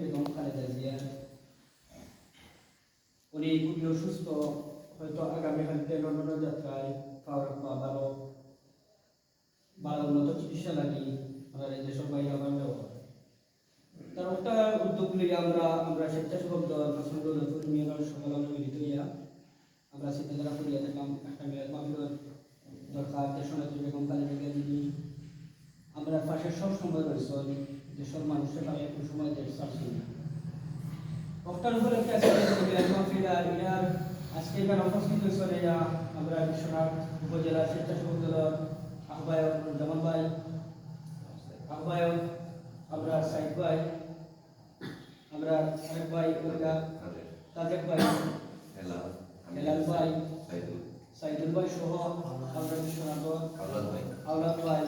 বেগম খালেদা জিয়া উনি খুবই অসুস্থ, হয়তো আগামীকালকে লন্ডনের যাত্রায় ভালো ভালো উন্নত চিকিৎসা লাগি আমাদের এই দেশের বাইরে আমার তার একটা উদ্যোগ নিয়ে আমরা স্বেচ্ছাসেবক দল সকল মিলিত হইয়া আমরা চিন্তাধারা করিয়া থাকলাম একটা মেয়ের মামলার দরকার দেশনেত্রী বেগম খালেদা জিয়া যিনি আমরা পাশে সব সময় রয়েছেন, দেশের মানুষের পাশে একটু সময় দেখছি না ডক্টর উপলক্ষে আজকে এখানে উপস্থিত হয়েছেন আমরা বিশ্বনাথ উপজেলা স্বেচ্ছাসেবক দলের আহ্বায়ক জামান ভাই, আহ্বায়ক আমরা সাইদ ভাই, আমরা আরেক ভাই তাজেক ভাই, হেলাল ভাই, সাইদুল ভাই সহ আমরা বিশ্বনাথ আওলাদ ভাই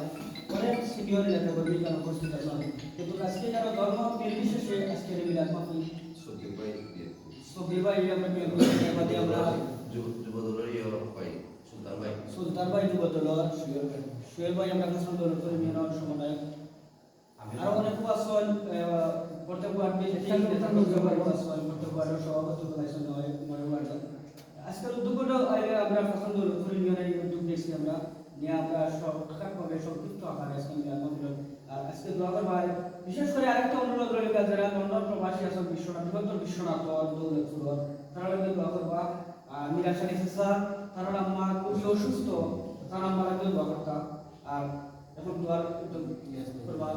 অনেক সিনিয়র নেতাকর্মী এখানে উপস্থিত আছেন। কিন্তু আজকে যারা ধর্ম নির্বিশেষে আজকের এই মিলাদ মাহফিল সবির ভাই আমরা সুলতান ভাই যুবদলের সুয়েল ভাই আমরা কাছে দল করে মিলানোর সময় আরো অনেক আছেন প্রত্যেক সভাপতি বলেছেন আজকের উদ্যোগটা আমরা পছন্দ করে উদ্যোগ দেখছি আমরা নিয়ে আমরা সরকারভাবে সংক্ষিপ্ত আকারে আজকে আর আজকে দোয়া ভাই বিশেষ করে আরেকটা অনুরোধ রইল যারা লন্ডন প্রবাসী আছেন বিশ্বনাথ বিশ্বনাথ দৌলতপুর তারা দোয়া করবা আর নিরাশা নিশা তারা আমার খুবই অসুস্থ তারা আমার দোয়া করতাম আর এখন দোয়ার উদ্যোগ করবা